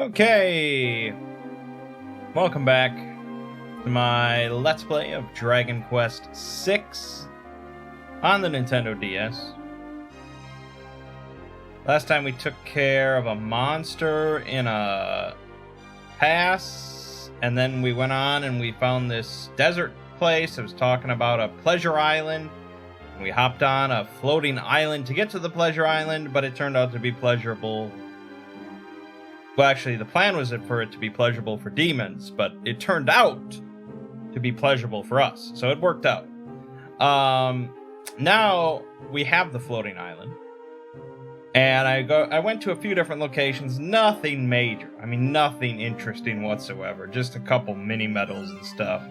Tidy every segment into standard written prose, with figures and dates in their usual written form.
Okay, welcome back to my Let's Play of Dragon Quest VI on the Nintendo DS. Last time we took care of a monster in a pass, and then we went on and we found this desert place. I was talking about a pleasure island. We hopped on a floating island to get to the pleasure island, but it turned out to be pleasurable. Well, actually, the plan was for it to be pleasurable for demons, but it turned out to be pleasurable for us, so it worked out. Now we have the floating island, and I went to a few different locations. Nothing major. I mean, nothing interesting whatsoever. Just a couple mini medals and stuff.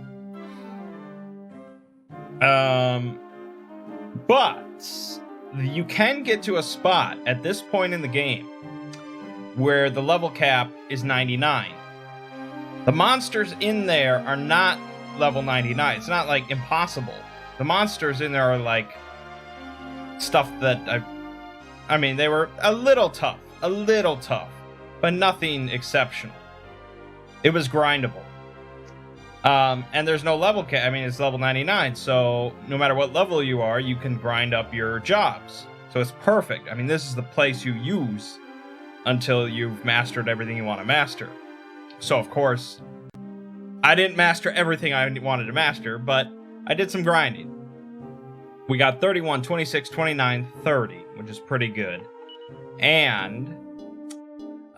But you can get to a spot at this point in the game where the level cap is 99. The monsters in there are not level 99. It's not like impossible. The monsters in there are like stuff that I mean, they were a little tough, but nothing exceptional. It was grindable. And there's no level cap. I mean, it's level 99, so no matter what level you are, you can grind up your jobs. So it's perfect. I mean, this is the place you use until you've mastered everything you want to master. So, of course, I didn't master everything I wanted to master, but I did some grinding. We got 31, 26, 29, 30, which is pretty good. And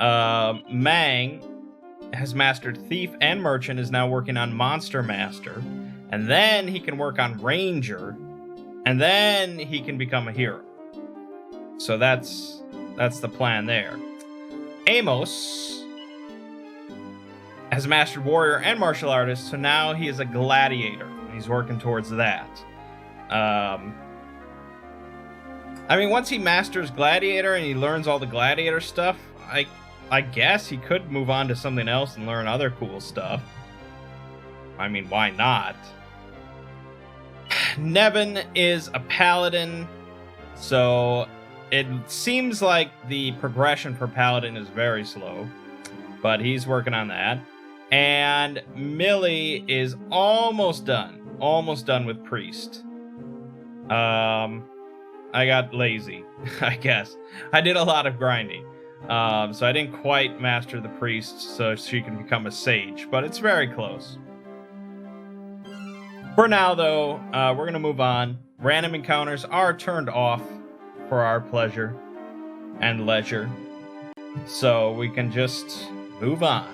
Mangg has mastered Thief and Merchant, is now working on Monster Master, and then he can work on Ranger, and then he can become a hero. So that's the plan there. Amos has mastered Warrior and Martial Artist, so now he is a Gladiator, and he's working towards that. I mean, once he masters Gladiator and he learns all the Gladiator stuff, I guess he could move on to something else and learn other cool stuff. I mean, why not? Nevin is a Paladin, so it seems like the progression for Paladin is very slow, but he's working on that. And Millie is almost done with Priest. I got lazy, I guess. I did a lot of grinding. So I didn't quite master the Priest so she can become a Sage, but it's very close. For now, though, we're going to move on. Random encounters are turned off for our pleasure and leisure, so we can just move on.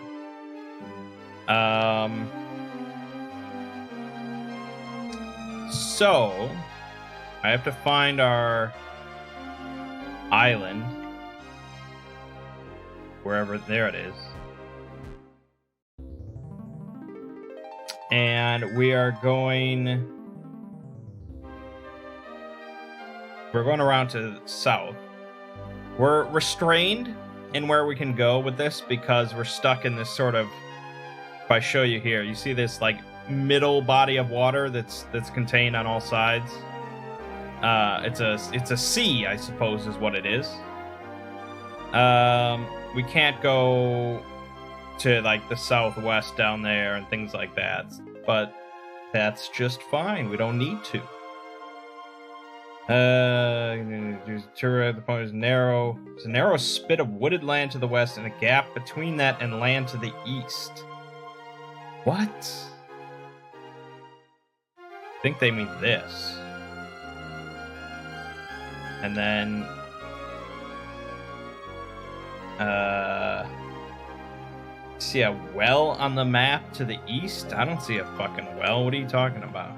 So I have to find our island, wherever, there it is. And we're going around to the south. We're restrained in where we can go with this because we're stuck in this sort of, if I show you here, you see this like middle body of water that's contained on all sides. It's a sea, I suppose, is what it is. We can't go to like the southwest down there and things like that, but that's just fine. We don't need to. The point is narrow. It's a narrow spit of wooded land to the west and a gap between that and land to the east. What? I think they mean this. And then see a well on the map to the east? I don't see a fucking well. What are you talking about?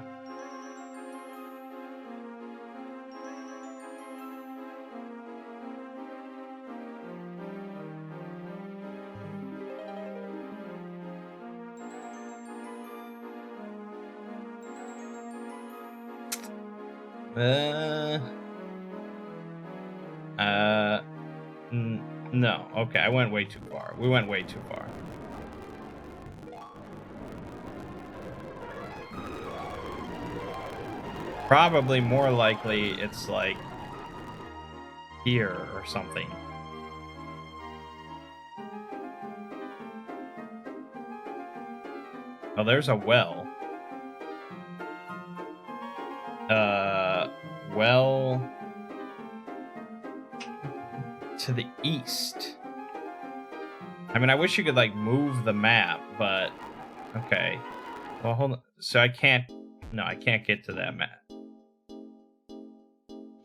No. Okay, I went way too far. We went way too far. Probably more likely it's like here or something. Oh, there's a well. Well to the east. I mean, I wish you could, like, move the map, but... Okay. Well, hold on. So I can't... No, I can't get to that map.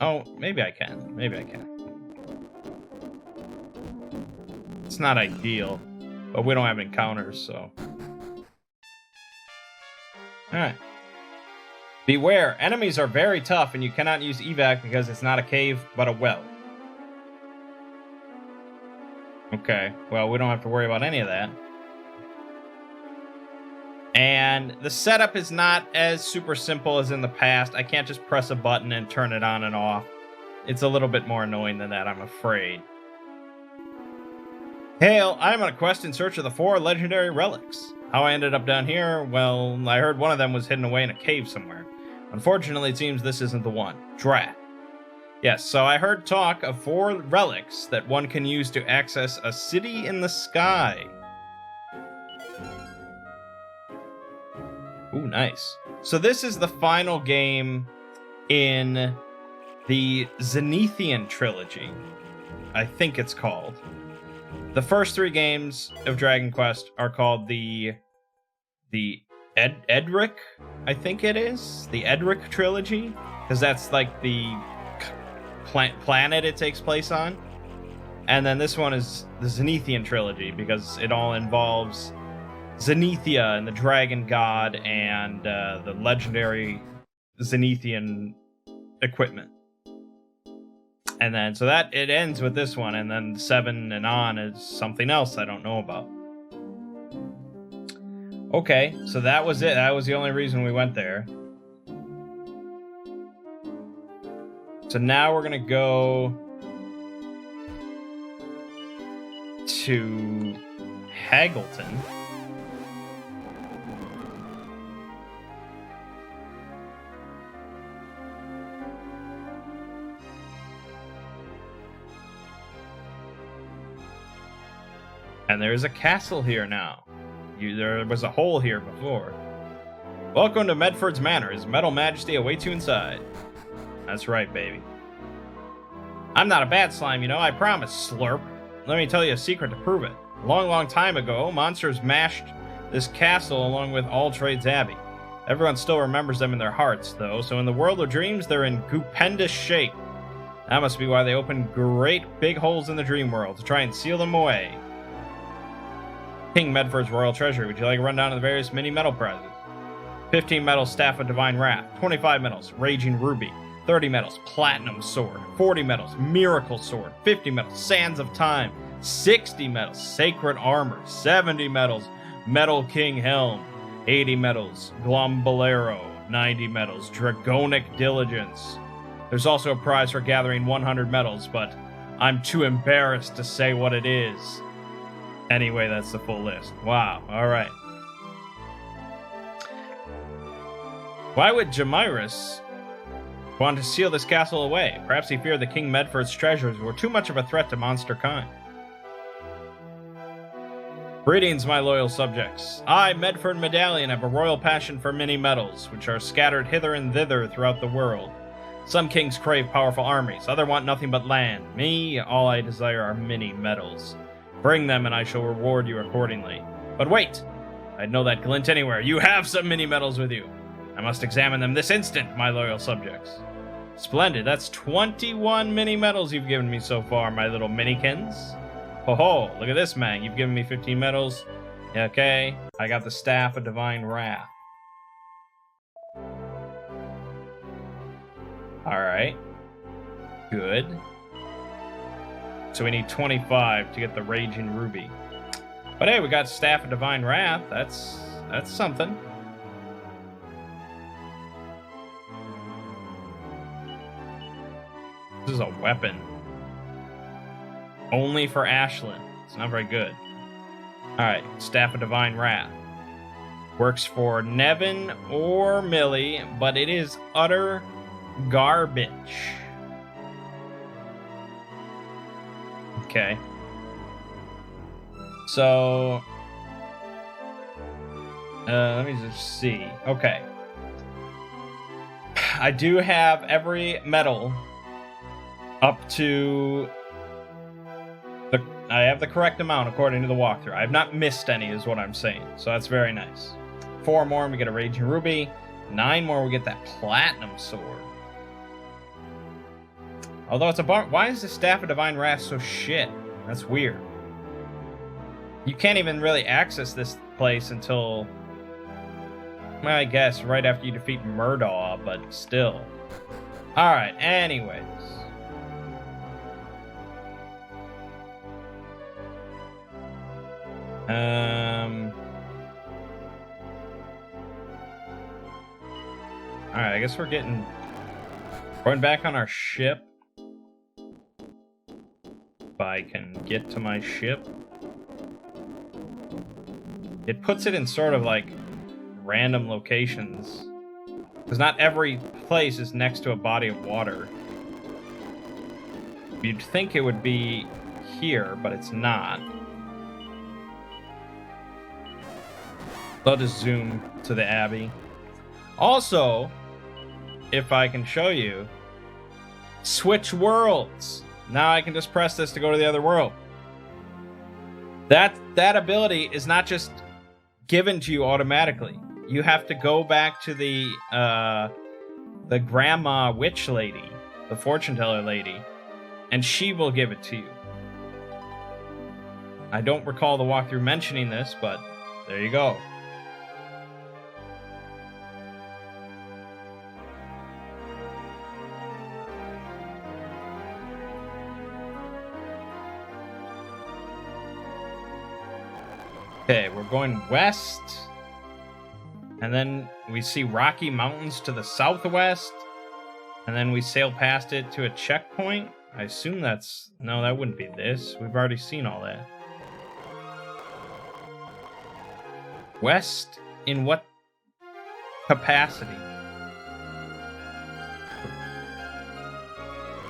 Oh, maybe I can. Maybe I can. It's not ideal, but we don't have encounters, so... Alright. Beware, enemies are very tough, and you cannot use evac because it's not a cave, but a well. Okay, well, we don't have to worry about any of that. And the setup is not as super simple as in the past. I can't just press a button and turn it on and off. It's a little bit more annoying than that, I'm afraid. Hail, I'm on a quest in search of the 4 legendary relics. How I ended up down here? Well, I heard one of them was hidden away in a cave somewhere. Unfortunately, it seems this isn't the one. Drat. Yes, so I heard talk of 4 relics that one can use to access a city in the sky. Ooh, nice. So this is the final game in the Zenithian trilogy, I think it's called. The first 3 games of Dragon Quest are called the Edric, I think it is? The Edric trilogy? Because that's like the planet it takes place on. And then this one is the Zenithian trilogy because it all involves Zenithia and the dragon god and the legendary Zenithian equipment. And then, so that, it ends with this one, and then 7 and on is something else I don't know about. Okay, so that was it. That was the only reason we went there. So now we're gonna go to Haggleton. And there's a castle here now. There was a hole here before. Welcome to Medford's Manor. His metal majesty awaits you inside. That's right, baby. I'm not a bad slime, you know, I promise, Slurp. Let me tell you a secret to prove it. A long, long time ago, monsters mashed this castle along with All Trades Abbey. Everyone still remembers them in their hearts, though, so in the world of dreams, they're in goopendous shape. That must be why they opened great big holes in the dream world, to try and seal them away. King Medford's royal treasury. Would you like a rundown of the various mini metal prizes? 15 medals, Staff of Divine Wrath. 25 medals, Raging Ruby. 30 medals, Platinum Sword. 40 medals, Miracle Sword. 50 medals, Sands of Time. 60 medals, Sacred Armor. 70 medals, Metal King Helm. 80 medals, Glombolero. 90 medals, Dragonic Diligence. There's also a prize for gathering 100 medals, but I'm too embarrassed to say what it is. Anyway, that's the full list. Wow, alright. Why would Jamirus want to seal this castle away? Perhaps he feared the King Medford's treasures were too much of a threat to monster kind. Greetings, my loyal subjects. I, Medford Medallion, have a royal passion for many metals, which are scattered hither and thither throughout the world. Some kings crave powerful armies, others want nothing but land. Me, all I desire are many metals. Bring them and I shall reward you accordingly. But wait! I'd know that glint anywhere. You have some mini metals with you. I must examine them this instant, my loyal subjects. Splendid. That's 21 mini metals you've given me so far, my little minikins. Ho ho, look at this, Mangg. You've given me 15 medals. Okay, I got the Staff of Divine Wrath. Alright. Good. So we need 25 to get the Raging Ruby. But hey, we got Staff of Divine Wrath. That's something. This is a weapon. Only for Ashlyn. It's not very good. Alright, Staff of Divine Wrath. Works for Nevin or Millie, but it is utter garbage. Okay. So Let me just see. Okay. I do have every medal up to the... I have the correct amount according to the walkthrough. I have not missed any is what I'm saying. So that's very nice. 4 more and we get a Raging Ruby. 9 more we get that Platinum Sword. Although it's a bar... Why is the Staff of Divine Wrath so shit? That's weird. You can't even really access this place until... Well, I guess right after you defeat Murdaugh, but still. Alright, anyways. Alright, I guess we're going back on our ship. If I can get to my ship. It puts it in sort of like random locations. Because not every place is next to a body of water. You'd think it would be here, but it's not. I'll just zoom to the Abbey. Also, if I can show you, switch worlds. Now I can just press this to go to the other world. That ability is not just given to you automatically. You have to go back to the grandma witch lady, the fortune teller lady, and she will give it to you. I don't recall the walkthrough mentioning this, but there you go. Okay, we're going west. And then we see Rocky Mountains to the southwest. And then we sail past it to a checkpoint. I assume that's... No, that wouldn't be this. We've already seen all that. West in what capacity?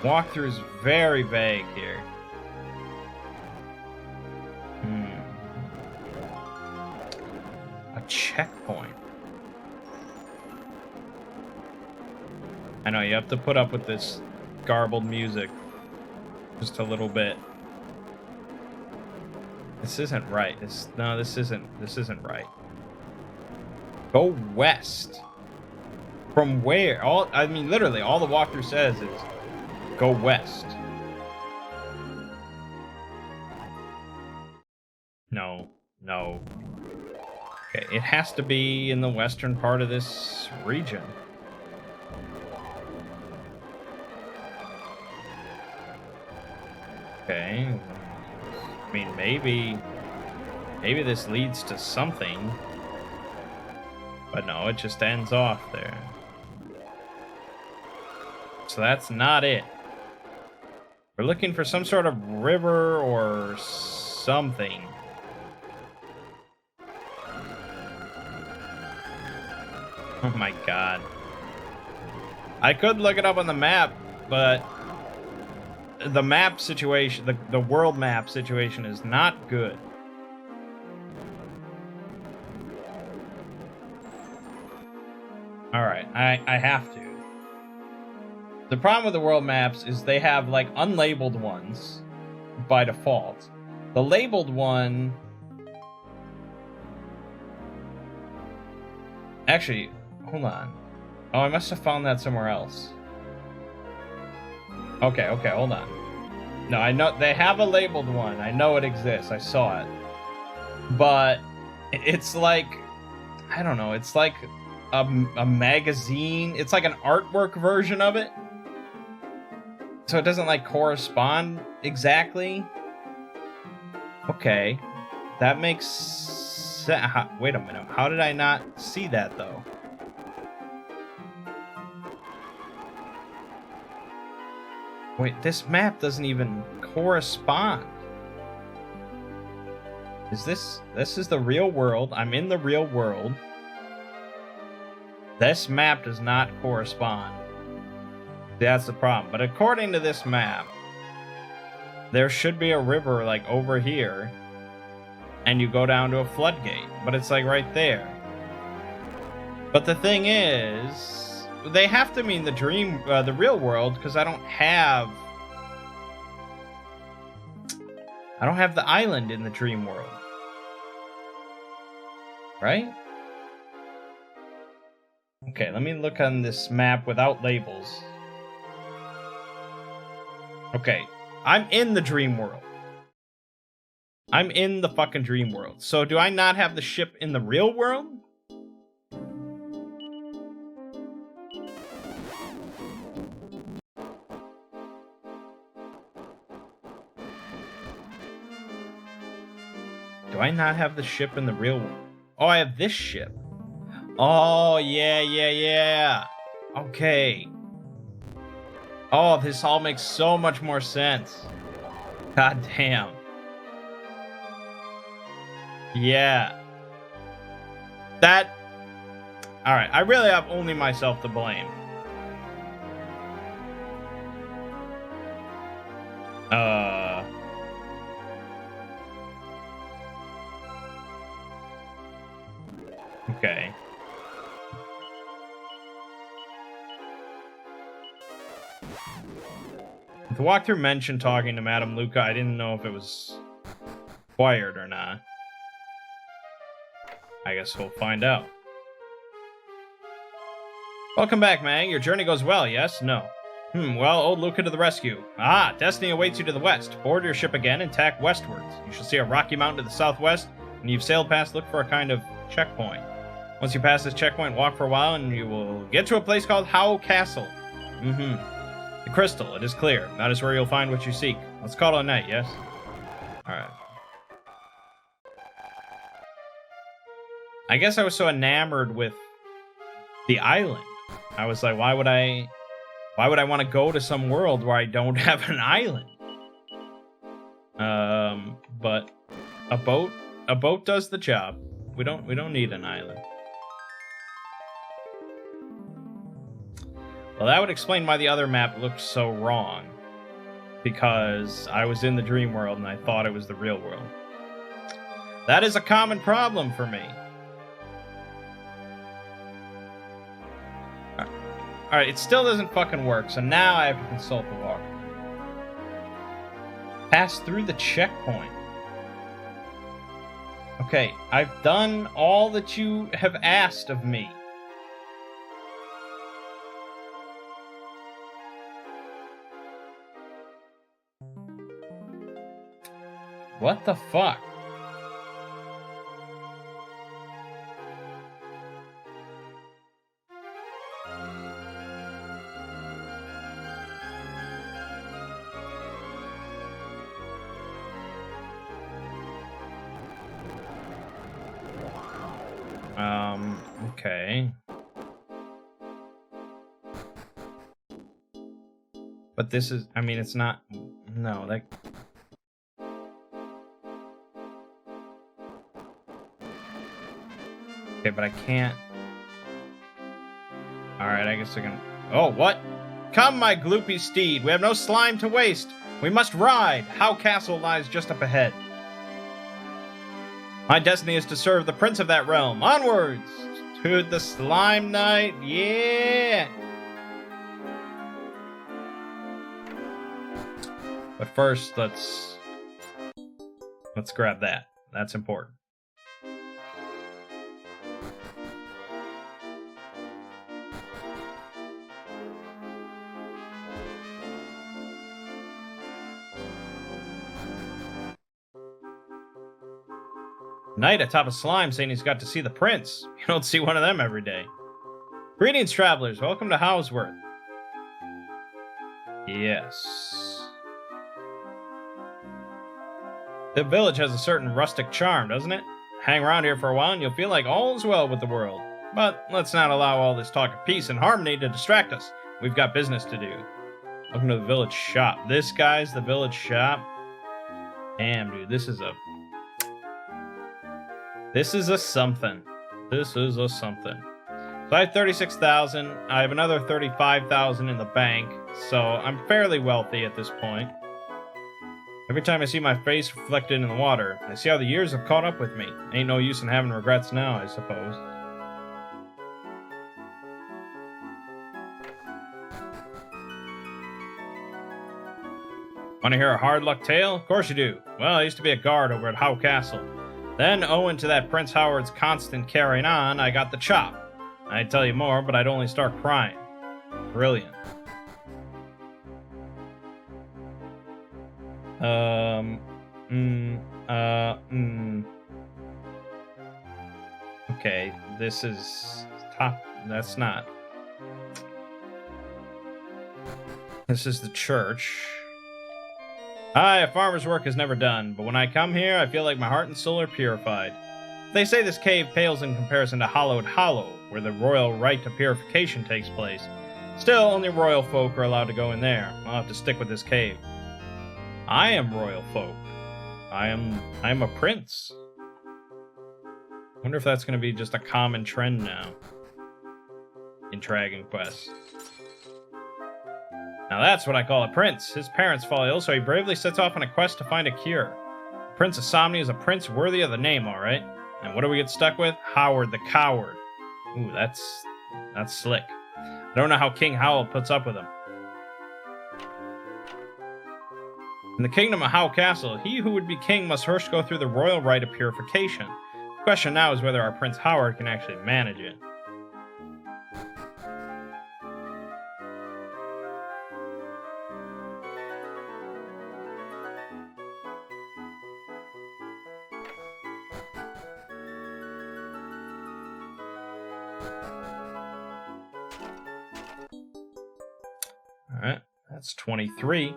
Walkthrough is very vague here. A checkpoint. I know, you have to put up with this garbled music just a little bit. This isn't right. No, this isn't right. Go west. From where? I mean, literally, all the walkthrough says is go west. No. Okay, it has to be in the western part of this region. Okay. I mean, maybe this leads to something. But no, it just ends off there. So that's not it. We're looking for some sort of river or something. Oh my god. I could look it up on the map, but the map situation, the world map situation is not good. Alright, I have to. The problem with the world maps is they have like unlabeled ones by default. The labeled one... Actually, hold on. Oh, I must have found that somewhere else. Okay, hold on. No, I know they have a labeled one. I know it exists. I saw it. But it's like, I don't know, it's like a magazine. It's like an artwork version of it. So it doesn't like correspond exactly. Okay. That makes sense. Wait a minute. How did I not see that though? Wait, this map doesn't even correspond. This is the real world. I'm in the real world. This map does not correspond. That's the problem. But according to this map, there should be a river like over here, and you go down to a floodgate, but it's like right there. But the thing is, they have to mean the real world, because I don't have the island in the dream world. Right? Okay, let me look on this map without labels. Okay, I'm in the dream world. I'm in the fucking dream world. So do I not have the ship in the real world? Do I not have the ship in the real world? Oh, I have this ship. Oh, yeah. Okay. Oh, this all makes so much more sense. God damn. Yeah. That... Alright, I really have only myself to blame. Okay. The walkthrough mentioned talking to Madame Luca. I didn't know if it was required or not. I guess we'll find out. Welcome back, Mangg. Your journey goes well, yes? No. Well, old Luca to the rescue. Ah, destiny awaits you to the west. Board your ship again and tack westwards. You shall see a rocky mountain to the southwest. When you've sailed past, look for a kind of checkpoint. Once you pass this checkpoint, walk for a while, and you will get to a place called How Castle. The crystal, it is clear. That is where you'll find what you seek. Let's call it a night, yes? Alright. I guess I was so enamored with the island. I was like, why would I want to go to some world where I don't have an island? But a boat does the job. We don't need an island. Well, that would explain why the other map looked so wrong. Because I was in the dream world and I thought it was the real world. That is a common problem for me. Alright, it still doesn't fucking work, so now I have to consult the walk. Pass through the checkpoint. Okay, I've done all that you have asked of me. What the fuck? Okay. But this is, I mean, it's not, no, like... Okay, but I can't... Alright, I guess I can... Oh, what? Come, my gloopy steed, we have no slime to waste. We must ride. How Castle lies just up ahead. My destiny is to serve the prince of that realm. Onwards! To the slime knight, yeah! But first, let's grab that. That's important. Knight atop a slime saying he's got to see the prince. You don't see one of them every day. Greetings, travelers. Welcome to Houseworth. Yes. The village has a certain rustic charm, doesn't it? Hang around here for a while and you'll feel like all is well with the world. But let's not allow all this talk of peace and harmony to distract us. We've got business to do. Welcome to the village shop. This guy's the village shop. Damn, dude, this is a something. This is a something. So I have 36,000. I have another 35,000 in the bank. So I'm fairly wealthy at this point. Every time I see my face reflected in the water, I see how the years have caught up with me. Ain't no use in having regrets now, I suppose. Want to hear a hard luck tale? Of course you do. Well, I used to be a guard over at Howe Castle. Then, owing to that Prince Howard's constant carrying on, I got the chop. I'd tell you more, but I'd only start crying. Brilliant. Okay, this is top. That's not. This is the church. Aye, a farmer's work is never done, but when I come here, I feel like my heart and soul are purified. They say this cave pales in comparison to Hallowed Hollow, where the royal rite of purification takes place. Still, only royal folk are allowed to go in there. I'll have to stick with this cave. I am royal folk. I am a prince. Wonder if that's going to be just a common trend now in Dragon Quest. Now that's what I call a prince. His parents fall ill, so he bravely sets off on a quest to find a cure. Prince Asomni is a prince worthy of the name, all right. And what do we get stuck with? Howard the Coward. Ooh, that's slick. I don't know how King Howl puts up with him. In the kingdom of Howe Castle, he who would be king must first go through the royal rite of purification. The question now is whether our Prince Howard can actually manage it. Alright, that's 23.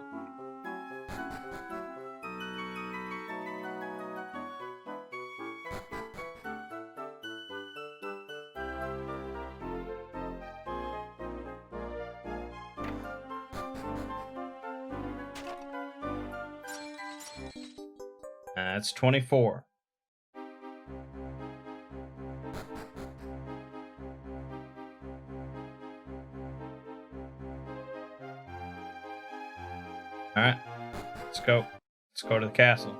That's 24. Alright, let's go. Let's go to the castle.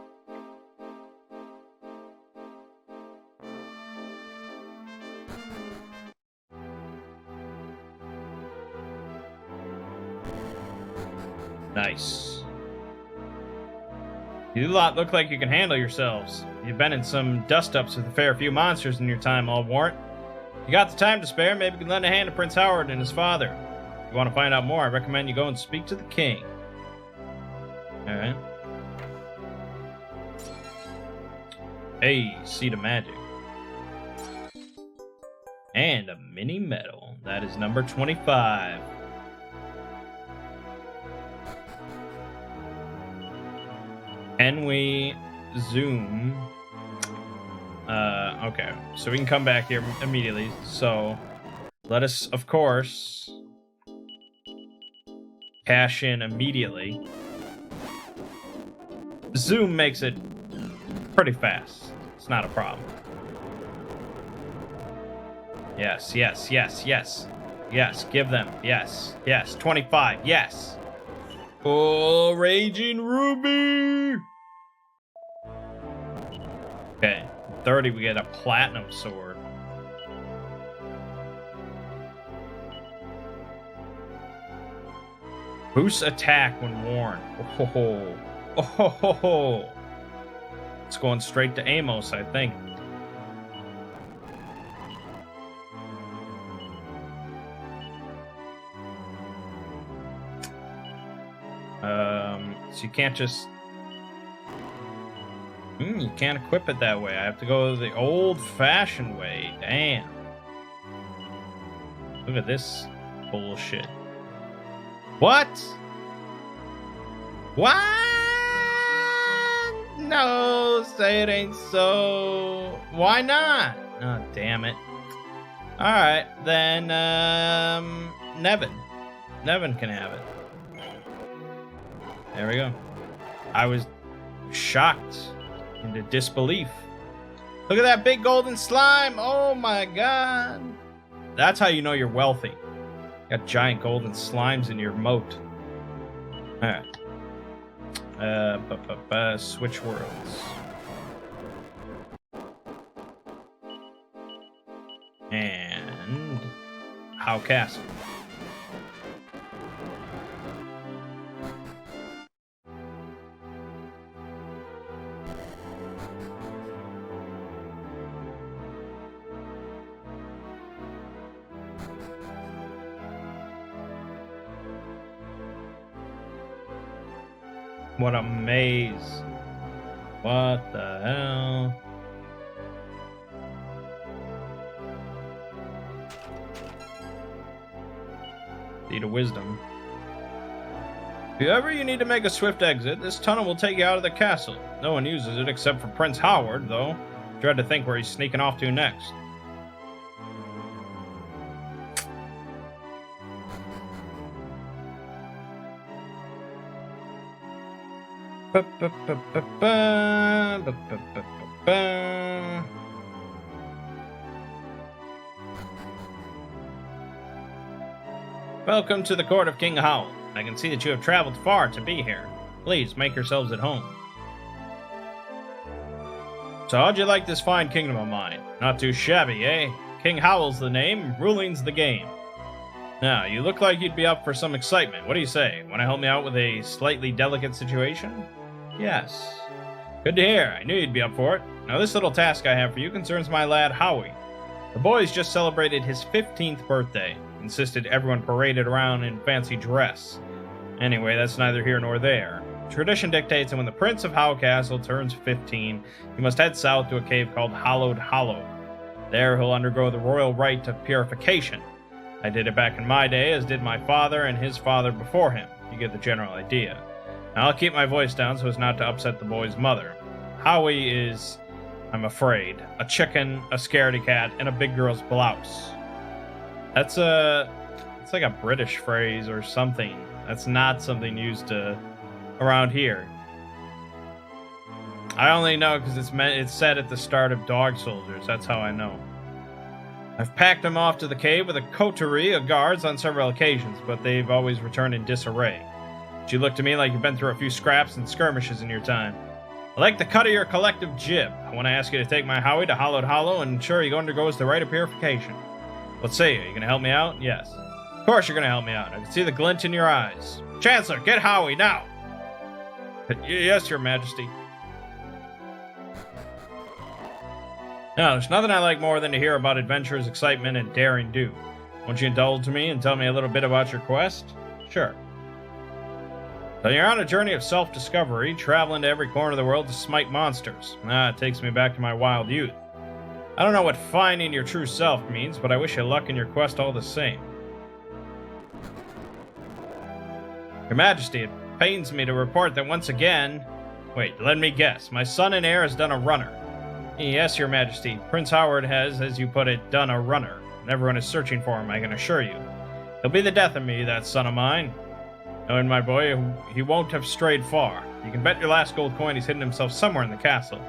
Nice. You lot look like you can handle yourselves. You've been in some dust-ups with a fair few monsters in your time, I'll warrant. If you got the time to spare, maybe you can lend a hand to Prince Howard and his father. If you want to find out more, I recommend you go and speak to the king. Alright. Hey, Seed of Magic. And a mini medal. That is number 25. Can we zoom? Okay, so we can come back here immediately. So let us, of course, cash in immediately. Zoom makes it pretty fast. It's not a problem. Yes, yes, yes, yes. Yes, give them. Yes, yes. 25, yes. Oh, Raging Ruby! Okay, 30 we get a platinum sword. Boosts attack when worn. Oh ho ho. Oh ho ho ho. It's going straight to Amos, I think. So you can't just... you can't equip it that way. I have to go the old-fashioned way. Damn. Look at this bullshit. What? What? No, say it ain't so. Why not? Oh, damn it. Alright, then, Nevin. Nevin can have it. There we go. I was shocked into disbelief. Look at that big golden slime. Oh my god. That's how you know you're wealthy. Got giant golden slimes in your moat. Alright. Switch worlds. And Howe Castle. What a maze. What the hell? Seed of Wisdom. If ever you need to make a swift exit, this tunnel will take you out of the castle. No one uses it except for Prince Howard, though. Dread to think where he's sneaking off to next. Welcome to the court of King Howell. I can see that you have traveled far to be here. Please, make yourselves at home. So how'd you like this fine kingdom of mine? Not too shabby, eh? King Howell's the name, ruling's the game. Now, you look like you'd be up for some excitement. What do you say? Want to help me out with a slightly delicate situation? Yes. Good to hear. I knew you'd be up for it. Now, this little task I have for you concerns my lad Howie. The boy's just celebrated his 15th birthday. Insisted everyone paraded around in fancy dress. Anyway, that's neither here nor there. Tradition dictates that when the Prince of Howell Castle turns 15, he must head south to a cave called Hallowed Hollow. There he'll undergo the royal rite of purification. I did it back in my day, as did my father and his father before him. You get the general idea. Now, I'll keep my voice down so as not to upset the boy's mother. Howie is, I'm afraid, a chicken, a scaredy cat, and a big girl's blouse. It's like a British phrase or something. That's not something used around here. I only know because it's said at the start of Dog Soldiers. That's how I know. I've packed them off to the cave with a coterie of guards on several occasions, but they've always returned in disarray. But you look to me like you've been through a few scraps and skirmishes in your time. I like the cut of your collective jib. I want to ask you to take my Howie to Hallowed Hollow and ensure he undergoes the rite of purification. What say you? You gonna help me out? Yes. Of course you're gonna help me out. I can see the glint in your eyes. Chancellor, get Howie, now! Yes, Your Majesty. Now, there's nothing I like more than to hear about adventures, excitement, and daring do. Won't you indulge me and tell me a little bit about your quest? Sure. So you're on a journey of self-discovery, traveling to every corner of the world to smite monsters. It takes me back to my wild youth. I don't know what finding your true self means, but I wish you luck in your quest all the same. Your Majesty, it pains me to report that once again... Wait, let me guess. My son and heir has done a runner. Yes, Your Majesty. Prince Howard has, as you put it, done a runner. And everyone is searching for him, I can assure you. He'll be the death of me, that son of mine. Knowing my boy, he won't have strayed far. You can bet your last gold coin he's hidden himself somewhere in the castle.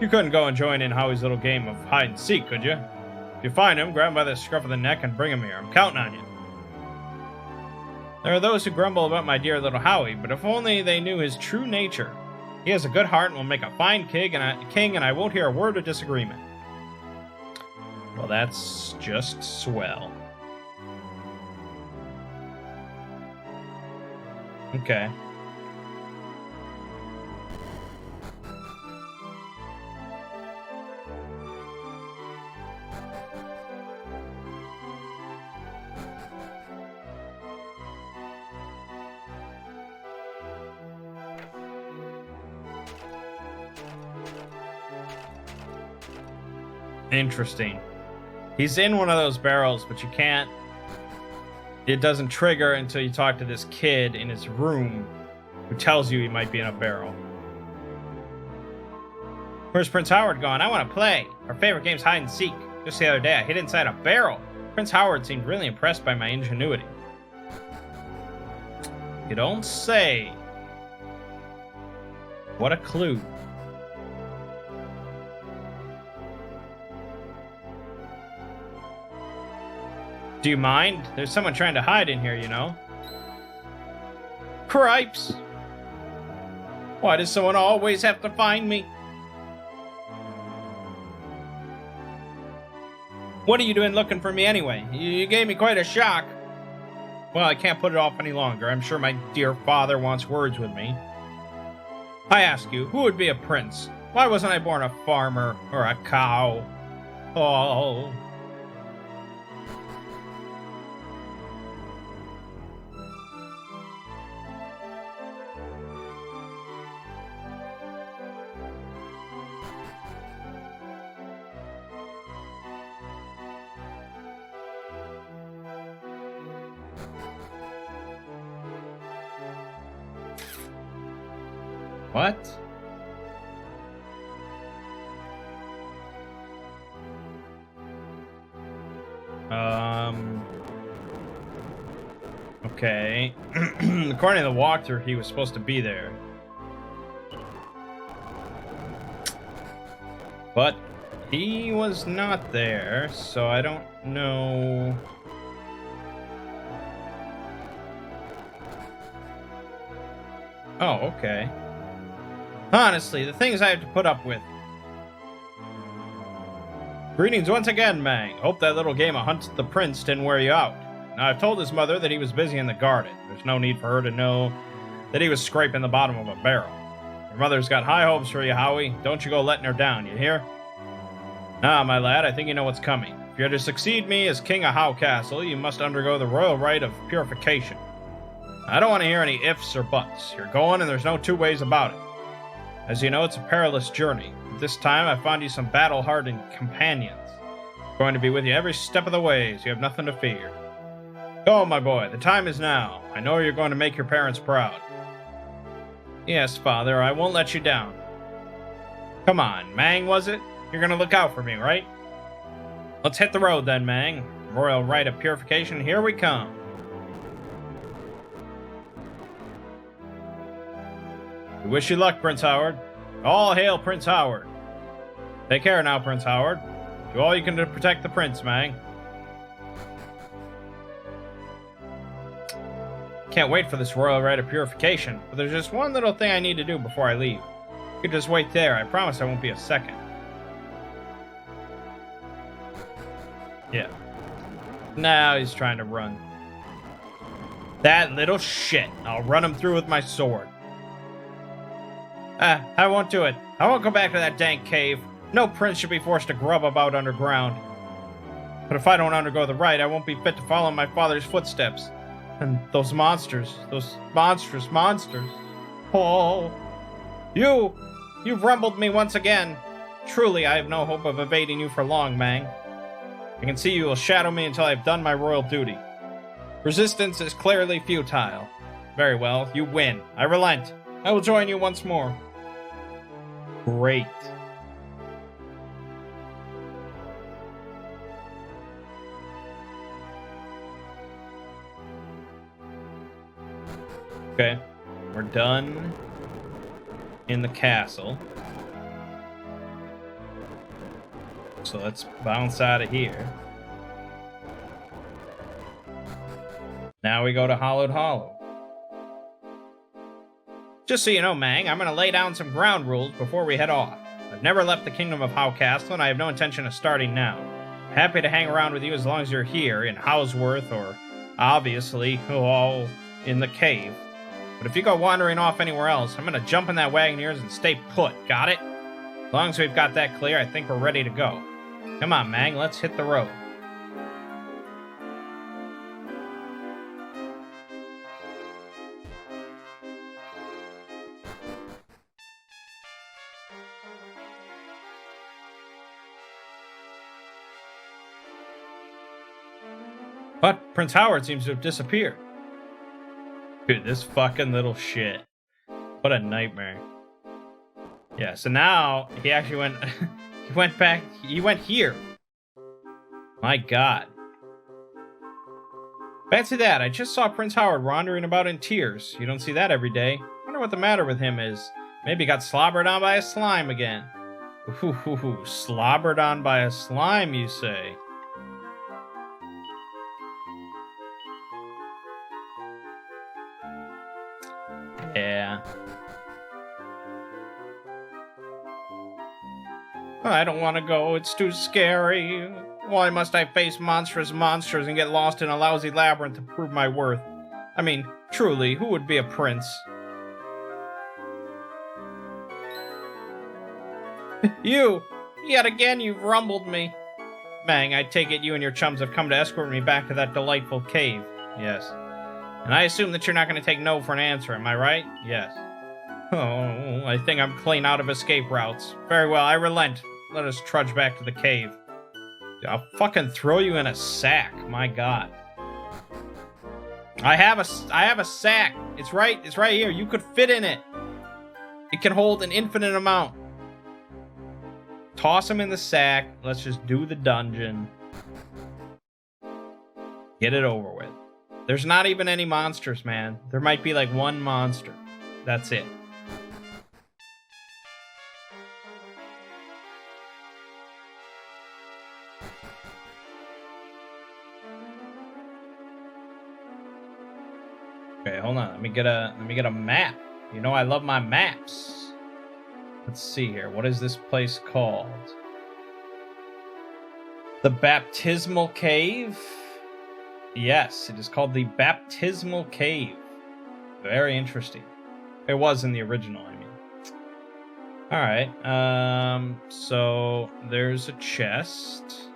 You couldn't go and join in Howie's little game of hide-and-seek, could you? If you find him, grab him by the scruff of the neck and bring him here. I'm counting on you. There are those who grumble about my dear little Howie, but if only they knew his true nature. He has a good heart and will make a fine king, and I won't hear a word of disagreement. Well, that's just swell. Okay. Interesting. He's in one of those barrels, but you can't... It doesn't trigger until you talk to this kid in his room who tells you he might be in a barrel. Where's Prince Howard gone? I want to play. Our favorite game's hide and seek. Just the other day, I hid inside a barrel. Prince Howard seemed really impressed by my ingenuity. You don't say. What a clue. Do you mind? There's someone trying to hide in here, you know. Cripes! Why does someone always have to find me? What are you doing looking for me anyway? You gave me quite a shock. Well, I can't put it off any longer. I'm sure my dear father wants words with me. I ask you, who would be a prince? Why wasn't I born a farmer or a cow? Oh... What? Okay. According to the walkthrough, he was supposed to be there. But he was not there, so I don't know. Oh, okay. Honestly, the things I have to put up with. Greetings once again, Mangg. Hope that little game of Hunt the Prince didn't wear you out. Now, I've told his mother that he was busy in the garden. There's no need for her to know that he was scraping the bottom of a barrel. Your mother's got high hopes for you, Howie. Don't you go letting her down, you hear? Now, my lad, I think you know what's coming. If you're to succeed me as King of Howe Castle, you must undergo the royal rite of purification. I don't want to hear any ifs or buts. You're going, and there's no two ways about it. As you know, it's a perilous journey. But this time, I found you some battle-hardened companions. Going to be with you every step of the way, so you have nothing to fear. Go, my boy, the time is now. I know you're going to make your parents proud. Yes, Father, I won't let you down. Come on, Mangg, was it? You're going to look out for me, right? Let's hit the road then, Mangg. Royal rite of purification, here we come. We wish you luck, Prince Howard. All hail Prince Howard. Take care now, Prince Howard. Do all you can to protect the prince, Mangg. Can't wait for this royal rite of purification, but there's just one little thing I need to do before I leave. You could just wait there. I promise I won't be a second. Yeah. Now he's trying to run. That little shit. I'll run him through with my sword. I won't do it. I won't go back to that dank cave. No prince should be forced to grub about underground. But if I don't undergo the rite, I won't be fit to follow my father's footsteps. And those monsters, those monstrous monsters. Oh, you've rumbled me once again. Truly, I have no hope of evading you for long, Mangg. I can see you will shadow me until I've done my royal duty. Resistance is clearly futile. Very well, you win. I relent. I will join you once more. Great. Okay, we're done in the castle. So let's bounce out of here. Now we go to Hollowed Hollow. Just so you know, Mangg, I'm going to lay down some ground rules before we head off. I've never left the kingdom of Howe Castle, and I have no intention of starting now. Happy to hang around with you as long as you're here in Howsworth, or obviously, all in the cave. But if you go wandering off anywhere else, I'm going to jump in that wagon of yours and stay put, got it? As long as we've got that clear, I think we're ready to go. Come on, Mangg, let's hit the road. But Prince Howard seems to have disappeared. Dude, this fucking little shit. What a nightmare. Yeah, so now he actually went he went here. My god. Fancy that, I just saw Prince Howard wandering about in tears. You don't see that every day. Wonder what the matter with him is. Maybe he got slobbered on by a slime again. Ooh, slobbered on by a slime, you say? Yeah. I don't want to go. It's too scary. Why must I face monstrous monsters and get lost in a lousy labyrinth to prove my worth? I mean, truly, who would be a prince? You! Yet again, you've rumbled me. Mangg, I take it you and your chums have come to escort me back to that delightful cave. Yes. And I assume that you're not going to take no for an answer, am I right? Yes. Oh, I think I'm clean out of escape routes. Very well, I relent. Let us trudge back to the cave. I'll fucking throw you in a sack, my god. I have a sack. It's right here. You could fit in it. It can hold an infinite amount. Toss them in the sack. Let's just do the dungeon. Get it over with. There's not even any monsters, man. There might be like one monster. That's it. Okay, hold on. Let me get a map. You know I love my maps. Let's see here. What is this place called? The Baptismal Cave? Yes, it is called the Baptismal Cave. Very interesting. It was in the original, I mean. Alright, so there's a chest.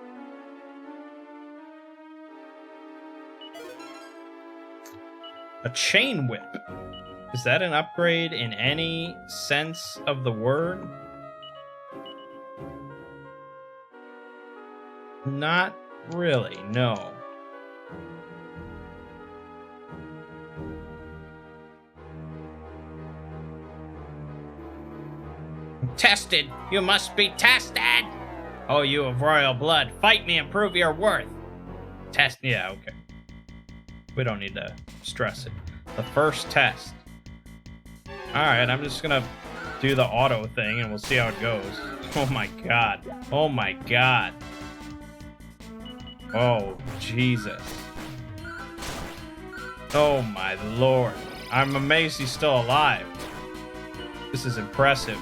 A chain whip. Is that an upgrade in any sense of the word? Not really, no. Tested! You must be tested! Oh, you of royal blood, fight me and prove your worth! Test, yeah, okay. We don't need to stress it. The first test. Alright, I'm just gonna do the auto thing and we'll see how it goes. Oh my god. Oh my god. Oh, Jesus. Oh my lord. I'm amazed he's still alive. This is impressive.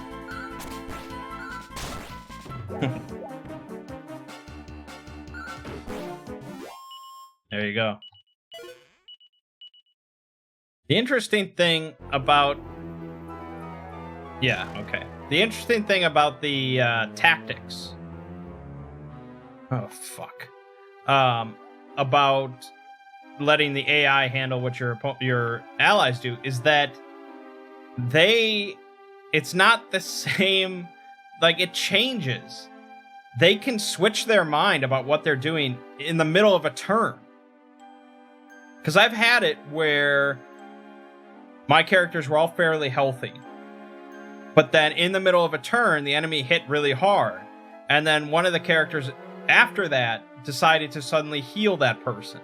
There you go. The interesting thing about... Yeah, okay. The interesting thing about the tactics... Oh, fuck. About letting the AI handle what your allies do is that it's not the same... Like, it changes. They can switch their mind about what they're doing in the middle of a turn. Because I've had it where my characters were all fairly healthy. But then in the middle of a turn, the enemy hit really hard. And then one of the characters after that decided to suddenly heal that person.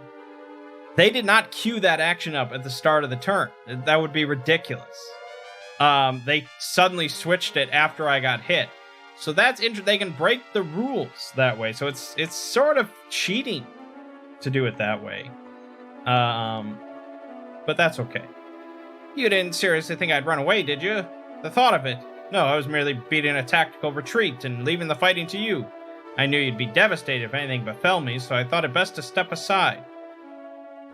They did not queue that action up at the start of the turn. That would be ridiculous. They suddenly switched it after I got hit. So that's interesting. They can break the rules that way. So it's sort of cheating to do it that way. But that's okay. You didn't seriously think I'd run away, did you? The thought of it. No, I was merely beating a tactical retreat and leaving the fighting to you. I knew you'd be devastated if anything befell me, so I thought it best to step aside.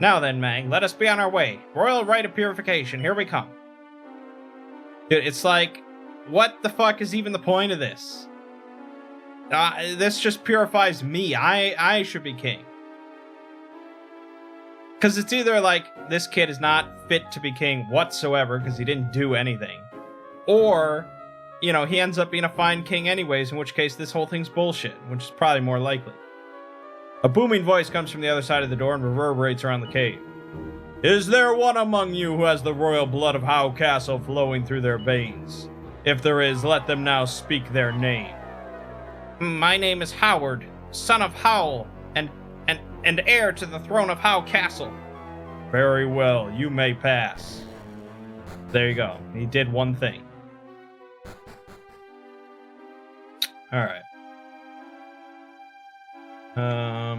Now then, Mangg, let us be on our way. Royal rite of purification, here we come. Dude, it's like, what the fuck is even the point of this? This just purifies me. I should be king. Because it's either like, this kid is not fit to be king whatsoever because he didn't do anything. Or, you know, he ends up being a fine king anyways, in which case this whole thing's bullshit, which is probably more likely. A booming voice comes from the other side of the door and reverberates around the cave. Is there one among you who has the royal blood of Howe Castle flowing through their veins? If there is, let them now speak their name. My name is Howard, son of Howell, and heir to the throne of Howe Castle. Very well, you may pass. There you go. He did one thing. Alright.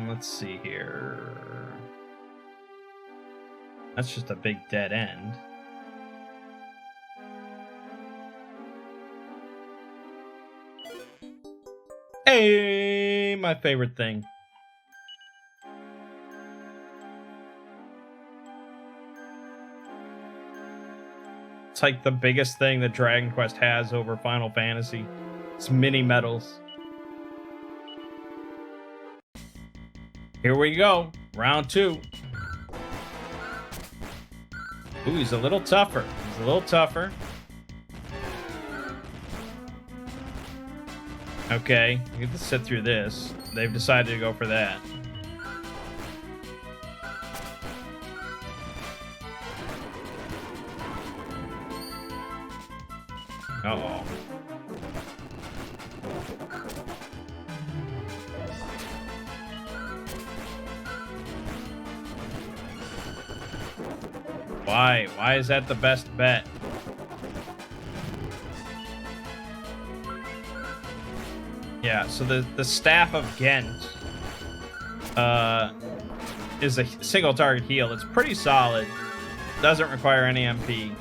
Let's see here. That's just a big dead end. Hey, my favorite thing. It's like the biggest thing that Dragon Quest has over Final Fantasy. It's mini medals. Here we go. Round 2. Ooh, he's a little tougher. He's a little tougher. Okay, we get to sit through this. They've decided to go for that. Why? Why is that the best bet? Yeah, so the Staff of Ghent is a single target heal. It's pretty solid. Doesn't require any MP.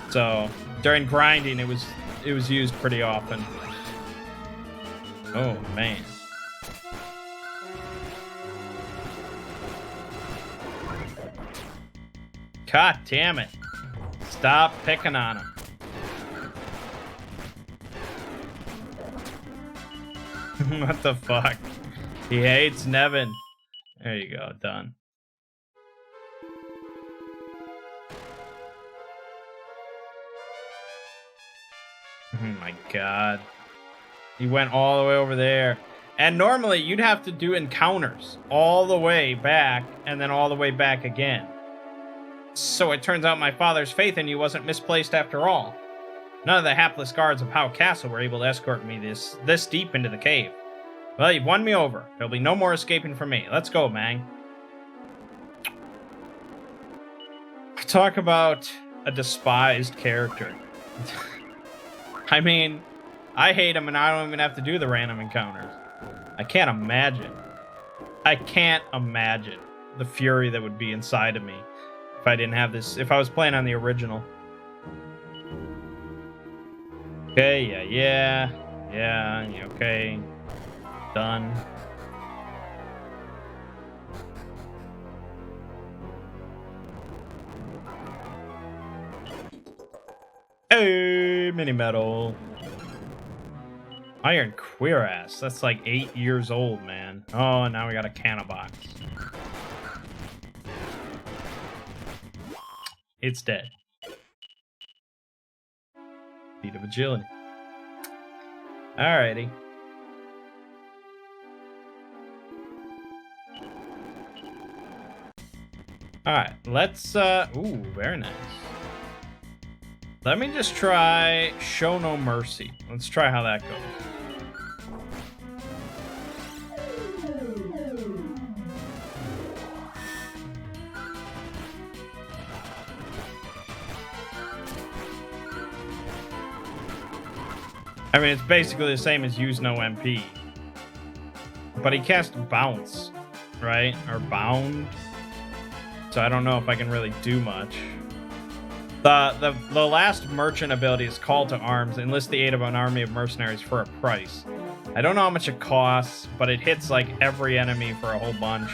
So during grinding it was used pretty often. Oh man. God damn it. Stop picking on him. What the fuck? He hates Nevin. There you go, done. Oh my god. He went all the way over there. And normally you'd have to do encounters all the way back and then all the way back again. So it turns out my father's faith in you wasn't misplaced after all. None of the hapless guards of Howe Castle were able to escort me this deep into the cave. Well, you've won me over. There'll be no more escaping from me. Let's go, Mangg. Talk about a despised character. I mean, I hate him and I don't even have to do the random encounters. I can't imagine. I can't imagine the fury that would be inside of me if I didn't have this, if I was playing on the original. Okay, yeah, okay. Done. Hey, mini medal. Iron Cuirass. That's like 8 years old, man. Oh, now we got a canna box. It's dead. Feat of agility. Alrighty. Alright, let's ooh, very nice. Let me just try Show No Mercy. Let's try how that goes. I mean, it's basically the same as use no MP. But he cast Bounce, right? Or Bound. So I don't know if I can really do much. The last merchant ability is Call to Arms. Enlist the aid of an army of mercenaries for a price. I don't know how much it costs, but it hits like every enemy for a whole bunch.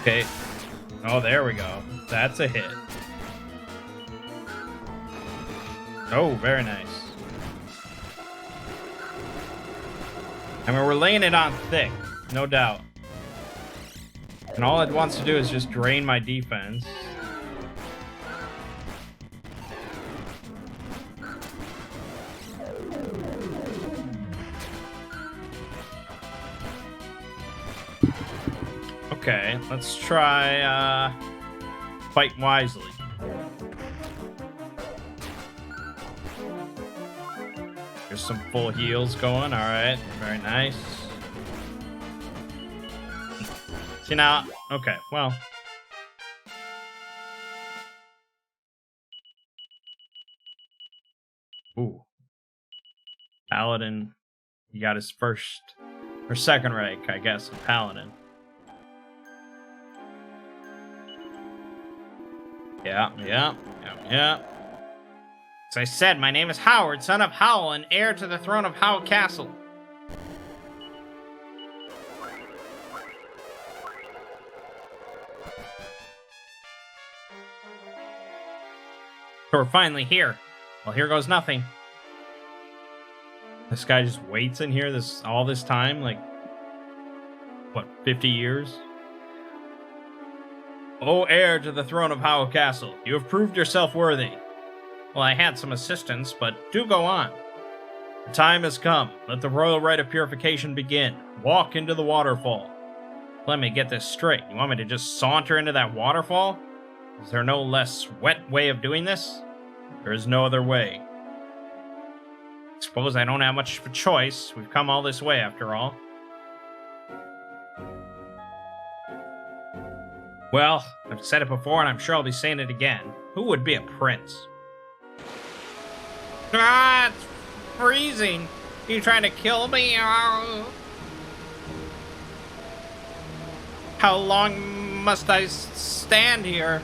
Okay. Oh, there we go. That's a hit. Oh, very nice. I mean, we're laying it on thick, no doubt. And all it wants to do is just drain my defense. Okay, let's try Fight Wisely. There's some full heals going. All right, very nice. See now, okay, well. Ooh. Paladin. He got his first or second rank, I guess, of Paladin. Yeah. As I said, my name is Howard, son of Howell, and heir to the throne of Howe Castle. So we're finally here. Well, here goes nothing. This guy just waits in here all this time, like, what, 50 years? O heir to the throne of Howe Castle, you have proved yourself worthy. Well, I had some assistance, but do go on. The time has come. Let the royal rite of purification begin. Walk into the waterfall. Let me get this straight. You want me to just saunter into that waterfall? Is there no less wet way of doing this? There is no other way. Suppose I don't have much of a choice. We've come all this way, after all. Well, I've said it before, and I'm sure I'll be saying it again. Who would be a prince? Ah, it's freezing. You trying to kill me? Oh. How long must I stand here?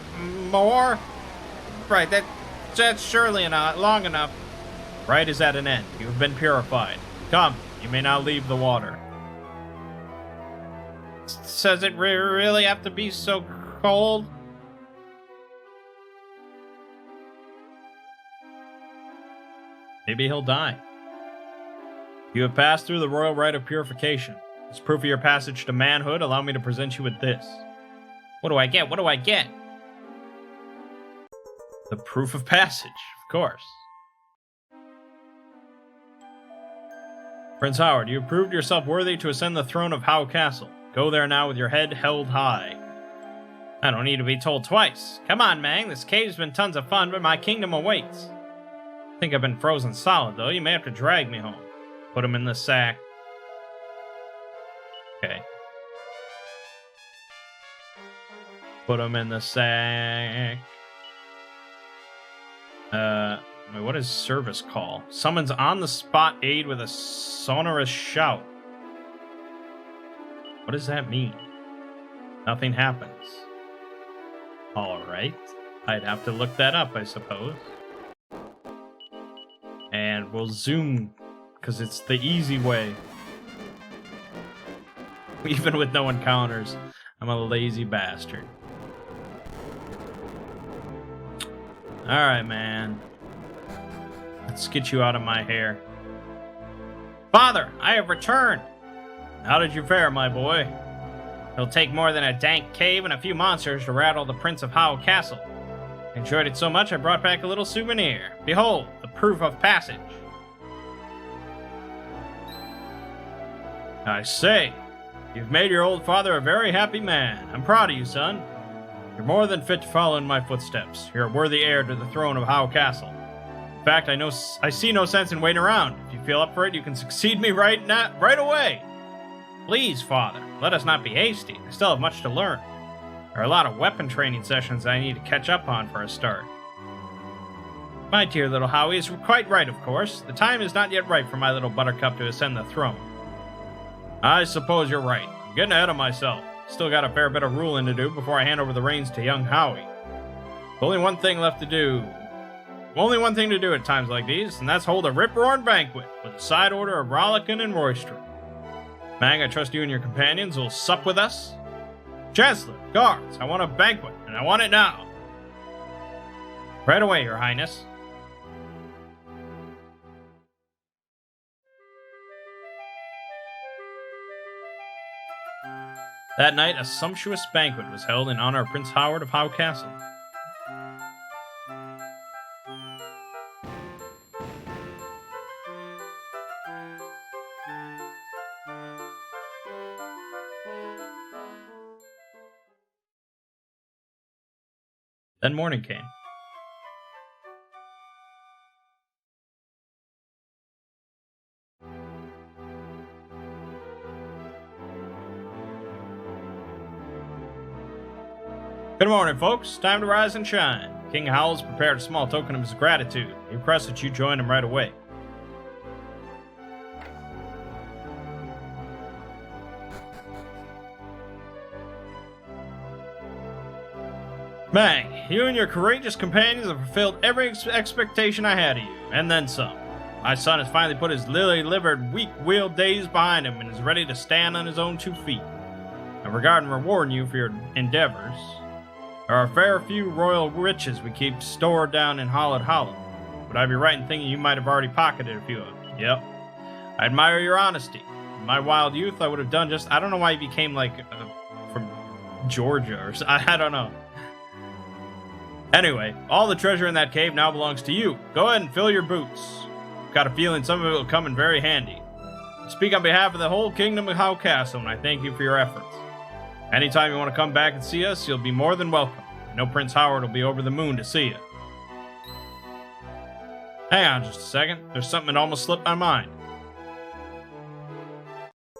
More? Right, that's surely not long enough. Right is at an end. You have been purified. Come, you may now leave the water. Does it really have to be so cold? Maybe he'll die. You have passed through the royal rite of purification. As proof of your passage to manhood, allow me to present you with this. What do I get? What do I get? The proof of passage, of course. Prince Howard, you have proved yourself worthy to ascend the throne of Howe Castle. Go there now with your head held high. I don't need to be told twice. Come on, Mangg. This cave's been tons of fun, but my kingdom awaits. I think I've been frozen solid, though. You may have to drag me home. Put him in the sack. Okay. Put him in the sack. Wait, what is service call? Summons on-the-spot aid with a sonorous shout. What does that mean? Nothing happens. Alright. I'd have to look that up, I suppose. And we'll zoom, because it's the easy way. Even with no encounters. I'm a lazy bastard. Alright, man. Let's get you out of my hair. Father, I have returned! How did you fare, my boy? It'll take more than a dank cave and a few monsters to rattle the Prince of Howe Castle. I enjoyed it so much I brought back a little souvenir. Behold, the proof of passage. I say, you've made your old father a very happy man. I'm proud of you, son. You're more than fit to follow in my footsteps. You're a worthy heir to the throne of Howe Castle. In fact, I see no sense in waiting around. If you feel up for it, you can succeed me right away. Please, Father, let us not be hasty. I still have much to learn. There are a lot of weapon training sessions I need to catch up on for a start. My dear little Howie is quite right, of course. The time is not yet ripe for my little buttercup to ascend the throne. I suppose you're right. I'm getting ahead of myself. Still got a fair bit of ruling to do before I hand over the reins to young Howie. Only one thing left to do. Only one thing to do at times like these, and that's hold a rip-roaring banquet with a side order of rollicking and roistering. Mangg, I trust you and your companions will sup with us. Chancellor, guards, I want a banquet, and I want it now. Right away, Your Highness. That night, a sumptuous banquet was held in honor of Prince Howard of Howe Castle. Then morning came. Good morning, folks. Time to rise and shine. King Howell's prepared a small token of his gratitude. He requests that you join him right away. Mangg, you and your courageous companions have fulfilled every expectation I had of you, and then some. My son has finally put his lily-livered, weak-willed days behind him and is ready to stand on his own 2 feet. And regarding rewarding you for your endeavors, there are a fair few royal riches we keep stored down in Hollowed Hollow. Would I be right in thinking you might have already pocketed a few of them? Yep. I admire your honesty. In my wild youth, I would have done just... I don't know why he became, like, from Georgia or something. I don't know. Anyway, all the treasure in that cave now belongs to you. Go ahead and fill your boots. Got a feeling some of it will come in very handy. I speak on behalf of the whole kingdom of Howe Castle, and I thank you for your efforts. Anytime you want to come back and see us, you'll be more than welcome. I know Prince Howard will be over the moon to see you. Hang on just a second. There's something that almost slipped my mind.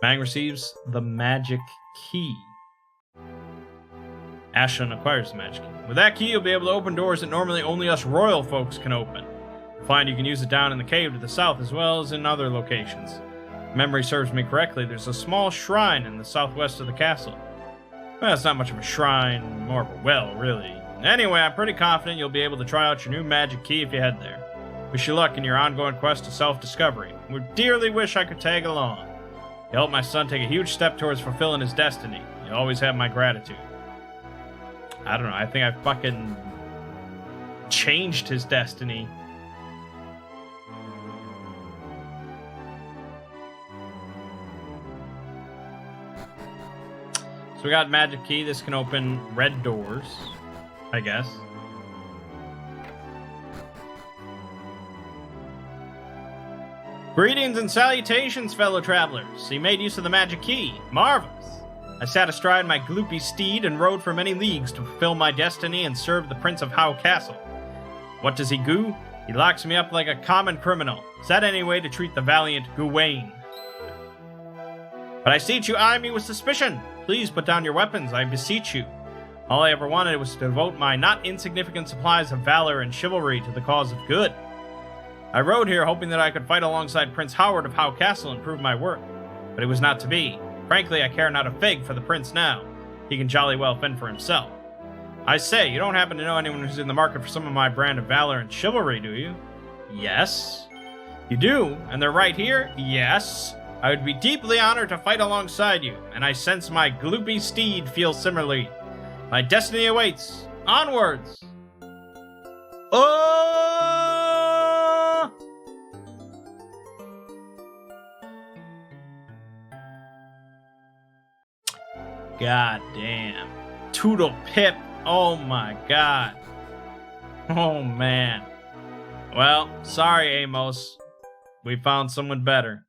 Mangg receives the magic key. Ashlyn acquires the magic key. With that key, you'll be able to open doors that normally only us royal folks can open. You'll find you can use it down in the cave to the south as well as in other locations. If memory serves me correctly, there's a small shrine in the southwest of the castle. Well, it's not much of a shrine, more of a well, really. Anyway, I'm pretty confident you'll be able to try out your new magic key if you head there. Wish you luck in your ongoing quest to self-discovery. Would dearly wish I could tag along. You helped my son take a huge step towards fulfilling his destiny. You always have my gratitude. I don't know, I think I fucking changed his destiny. So we got magic key. This can open red doors, I guess. Greetings and salutations, fellow travelers. You made use of the magic key. Marvelous. I sat astride my gloopy steed and rode for many leagues to fulfill my destiny and serve the Prince of How Castle. What does he do? He locks me up like a common criminal. Is that any way to treat the valiant Gawain? But I see that you eye me with suspicion. Please put down your weapons, I beseech you. All I ever wanted was to devote my not insignificant supplies of valor and chivalry to the cause of good. I rode here hoping that I could fight alongside Prince Howard of How Castle and prove my worth, but it was not to be. Frankly, I care not a fig for the prince now. He can jolly well fend for himself. I say, you don't happen to know anyone who's in the market for some of my brand of valor and chivalry, do you? Yes. You do? And they're right here? Yes. I would be deeply honored to fight alongside you, and I sense my gloopy steed feels similarly. My destiny awaits. Onwards! Oh! God damn. Toodle Pip. Oh my god. Oh man. Well, sorry, Amos. We found someone better.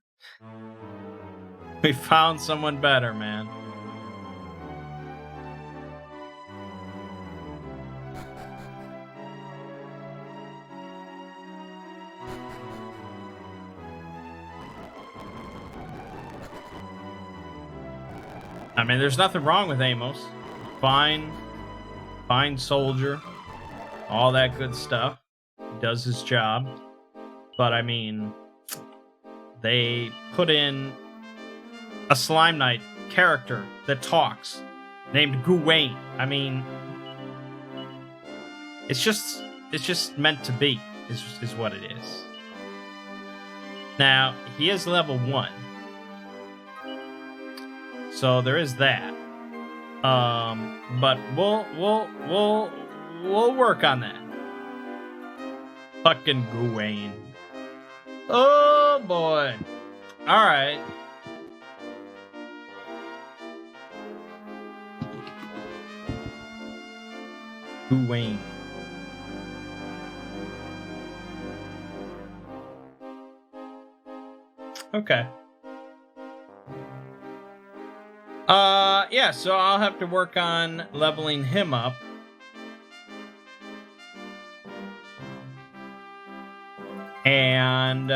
We found someone better, man. I mean, there's nothing wrong with Amos. Fine soldier. All that good stuff. He does his job. But, I mean, they put in a Slime Knight character that talks, named Gawain. I mean, it's just meant to be, is what it is. Now, he is level 1. So there is that. But we'll work on that. Fucking Gawain. Oh boy. All right. Gawain. Okay. Yeah, so I'll have to work on leveling him up. And,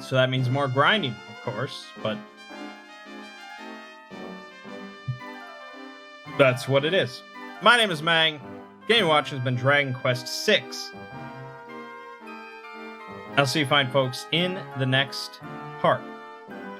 so that means more grinding, of course, but that's what it is. My name is Mangg. Game Watch has been Dragon Quest VI. I'll see you fine folks in the next part.